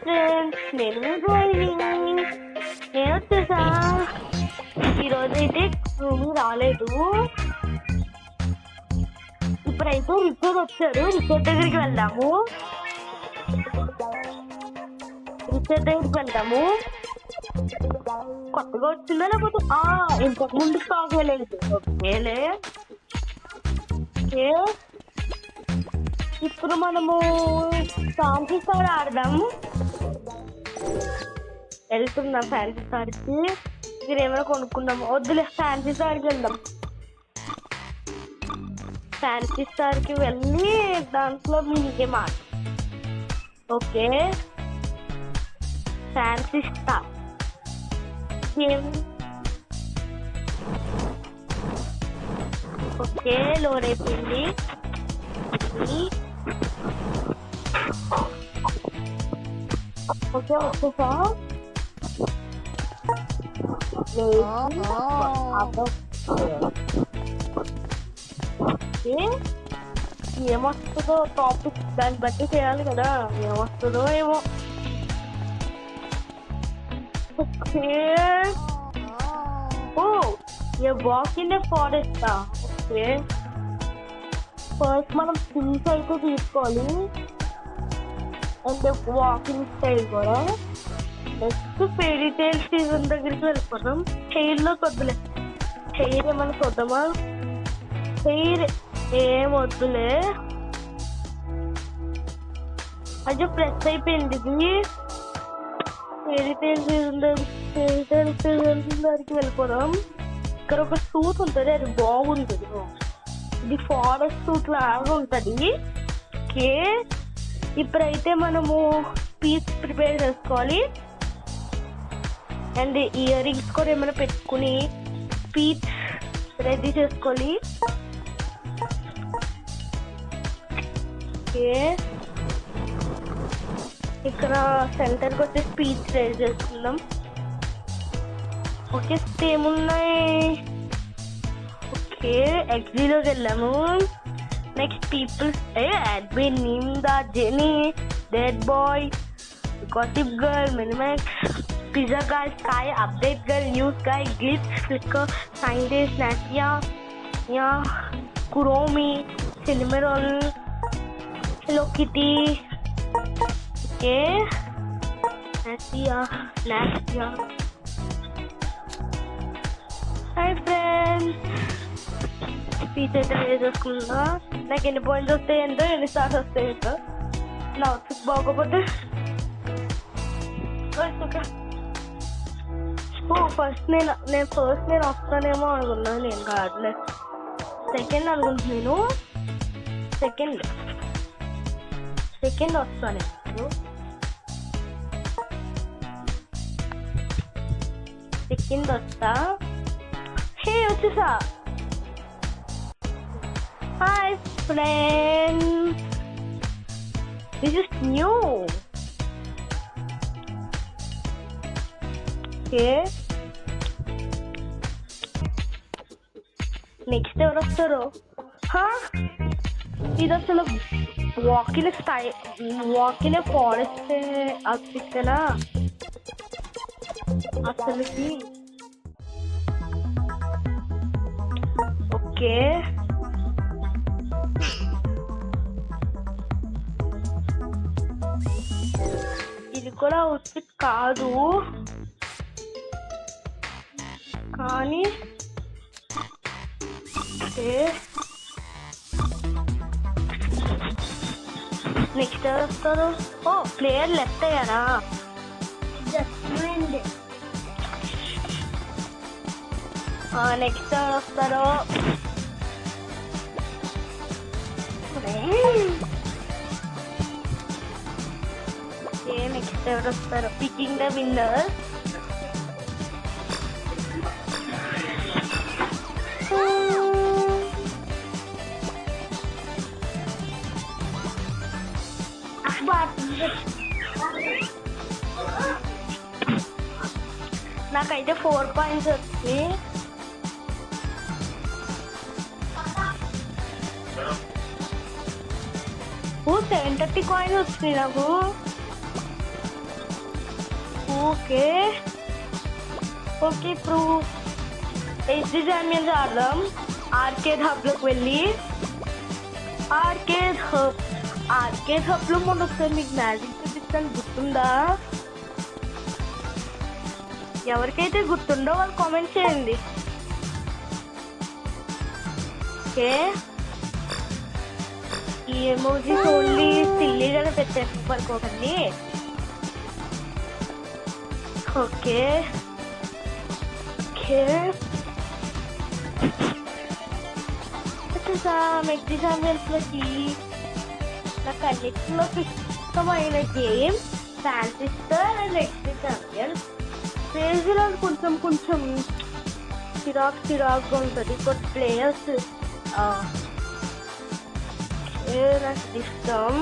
Friends, నేను రోహిణి. నేను వచ్చేసా. ఈరోజైతే రూమి రాలేదు. ఇప్పుడైతే రిచర్డ్ వచ్చారు. రిచర్డ్ దగ్గరికి వెళ్దాము. కొత్తగా వచ్చిందా లేకపోతే ఇంతకు ముందు స్టాక్ వెళ్ళలేదు. ఓకేలే. ఇప్పుడు మనము ఫ్యాన్సీ స్టార్ ఆడదాము. వెళ్తున్నాం ఫ్యాన్సీ స్టార్కి. మీరు ఏమైనా కొనుక్కుందాము. వద్దులే, ఫ్యాన్సీ స్టార్కి వెళ్దాం. ఫ్యాన్సీ స్టార్కి వెళ్ళి దాంట్లో మీకే మాట. Okay, fancy star game. Okay, load అయిపోయింది. ఓకే, వచ్చేసా. ఏమొస్తుందో టాపిక్ దాన్ని బట్టి చేయాలి కదా. ఏమొస్తుందో ఏమో. Okay, a walk in forest. Okay, first మనం థింగ్స్ అయితే తీసుకోవాలి. అండ్ వాకింగ్ స్టైల్ కూడా. నెక్స్ట్ ఫెయిరీ టైల్ సీజన్ దగ్గరికి వెళ్ళిపోతాం. హెయిర్లో వద్దులే. హెయిర్ ఏమైనా చూద్దామా? హెయిర్ ఏం వద్దులే. అయ్యో, ప్రెస్ అయిపోయింది ఇది. ఫెయిరీ టైల్ సీజన్ దగ్గరికి వెళ్ళిపోదాం. ఇక్కడ ఒక సూట్ ఉంటుంది, అది బాగుంటుంది. ఇది ఫారెస్ట్ సూట్ లాగా ఉంటుంది. ఓకే, ఇప్పుడైతే మనము పీస్ ప్రిపేర్ చేసుకోవాలి. అండ్ ఇయర్ రింగ్స్ కూడా ఏమైనా పెట్టుకుని పీస్ రెడీ చేసుకోవాలి. ఓకే, ఇక్కడ సెంటర్కి వచ్చి పీస్ రెడీ చేసుకుందాం. ఓకే, ఏమున్నాయి? ఓకే, ఎగ్జీలోకి వెళ్ళాము. నెక్స్ట్ పీపుల్స్ అడ్మిన్, నిమ్దా, Genie, dead boy, gossip girl, Minimax, pizza guy, sky, update girl, news guy, glitch, flicker, scientist, నాసియా, Kuromi, Cinnamoroll, hello kitty. Okay, నాసియా. హాయ్ ఫ్రెండ్స్, పీస్ అయితే వేసేసుకుందా. నాకు ఎన్ని పాయింట్స్ వస్తాయంటో, ఎన్ని స్టార్స్ వస్తాయంటో. నా అవుట్ఫిట్ బాగోపోతే ఫస్ట్ నేను వస్తానేమో అనుకున్నాను. నేను కాదులే, సెకండ్ అనుకుంటున్నాను. సెకండ్ వస్తాను. సెకండ్ వస్తా. హే, వచ్చేసా. Hi friends, this is new. Okay, next ఎవరు వస్తారు? ఇది అసలు వాకిన్ ఫారెస్ట్ అవుట్ఫిట్టేనా అసలుకి? ఓకే, ఇది కూడా అవుట్ఫిట్ కాదు కానీ. నెక్స్ట్ ఎవరు వస్తారు? ప్లేయర్ లెఫ్ట్ అయ్యారా? నెక్స్ట్ ఎవరు వస్తారు? నెక్స్ట్ ఎవరు వస్తారు? Picking the winner. నాకైతే 4 పాయింట్స్ వచ్చి. 730 కాయిన్స్ వచ్చినాయి నాకు. ఓకే ఓకే ఇప్పుడు ఎస్జీ ఛాంపియన్స్ ఆడదాం. ఆర్కేడ్ హబ్లోకి వెళ్ళి ఆర్కేడ్ హబ్లో మొన్న ఒకసారి మీకు మ్యాజిక్ చూపిస్తాను, గుర్తుందా? ఎవరికైతే గుర్తుందో వాళ్ళు కామెంట్ చేయండి. ఓకే ఈ ఎమోజీస్ ఓన్లీ సిల్లీగానే పెట్టారు పడుకోకండి. ఓకే ఓకే మెక్సీ ఛాంపియన్స్లోకి నాకు అన్నిటిలోకి ఇష్టమైన గేమ్ ఫ్యాన్సీ స్టార్ అండ్ మెక్సీ ఛాంపియన్స్. క్రేజీలో కొంచెం చిరాకుగా ఉంటుంది. కొన్ని ప్లేయర్స్ నాకు ఇష్టం.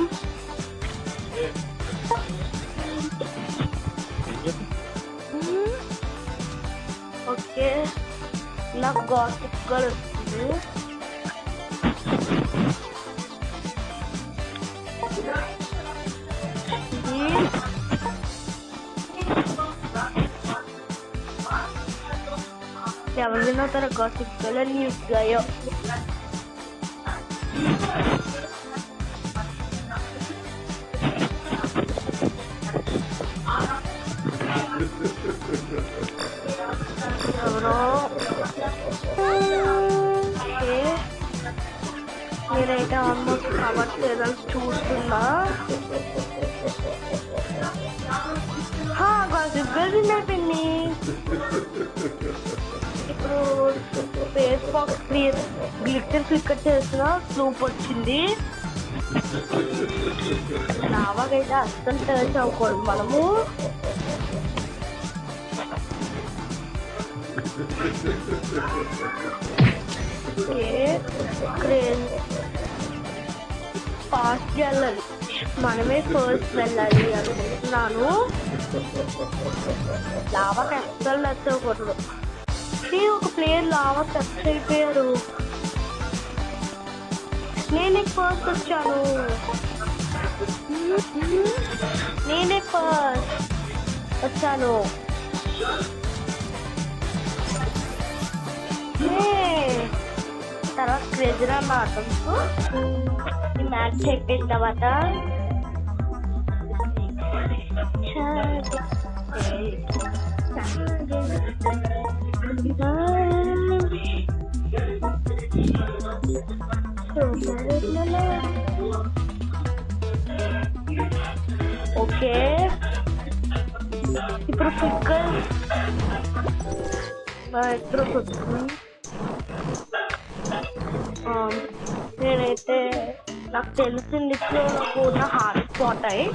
ఓకే నాకు గాసిప్ గర్ల్ వస్తుంది. ఎవరు వినవుతారో గాసిప్ గర్ల్ న్యూస్ గాయో. ఎవరో నేనైతే ఆల్మోస్ట్ కవర్ చేయాలని చూస్తున్నా. విన్ అయిపోయింది. ఇప్పుడు ఫేస్ బాక్స్ గ్లిటర్ క్లిక్ చేసిన స్లూప్ వచ్చింది. లావాగైతే అస్సలు టచ్ అవ్వకూడదు మనము. ఫాస్ట్ వెళ్ళాలి, మనమే ఫస్ట్ వెళ్ళాలి అనుకుంటున్నాను. లావాకి అస్సలు నచ్చకూడదు. ఒక ప్లేయర్ లావా టచ్ అయిపోయారు. నేనే ఫస్ట్ వచ్చాను. తర్వాత క్రేజీగా ఆడటంతో ఈ మ్యాచ్ అయిపోయిన తర్వాత ఓకే ఇప్పుడు ఫిక్కర్ నేనైతే నాకు తెలిసింది నాకు ఉన్న హాట్ స్పాట్ అయి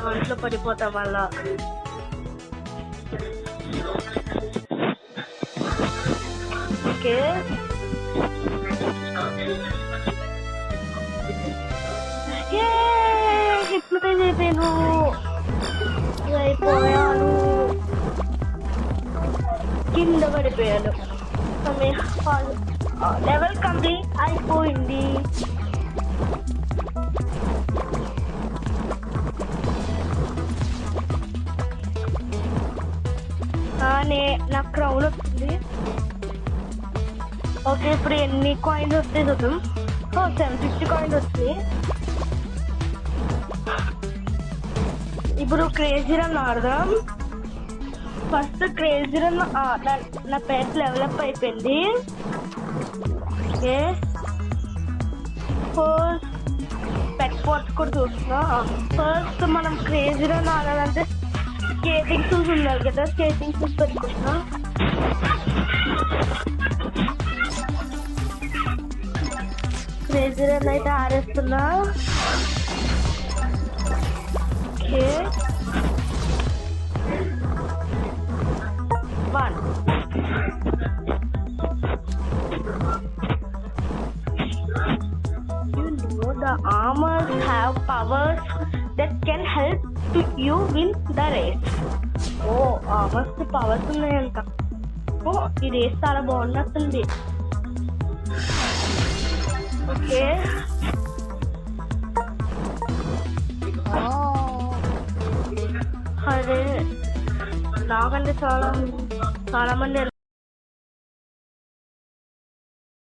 దాంట్లో పడిపోతాం వల్ల. ఓకే హిప్నటైజ్ అయిపోయాను, కింద పడిపోయాను. లెవెల్ కంప్లీట్ అయిపోయింది. నాకు క్రౌన్ వచ్చింది. ఓకే ఇప్పుడు ఎన్ని కాయిన్స్ వస్తాయి చూద్దాం. 750 కాయిన్స్ వస్తాయి. ఇప్పుడు క్రేజీ రన్ ఆడదాం. ఫస్ట్ క్రేజీ రన్ నా పెట్ డెవలప్ అయిపోయింది. ఓకే ఫస్ట్ పెట్ పాట్స్ కూడా చూస్తున్నా. ఫస్ట్ మనం క్రేజీ రన్ ఆడాలంటే స్కేటింగ్ షూస్ ఉండాలి కదా, స్కేటింగ్ షూస్ పెట్టుకుంటున్నా. క్రేజీ రన్ అయితే ఆడేస్తున్నా. Okay 1 the armors have powers that can help to you win the race. Armors కి పవర్స్ ఉన్నాయంట. ఈ రేస్ చాలా బాగున్నట్టుంది. ఓకే. అదే నాకంటే చాలా మంది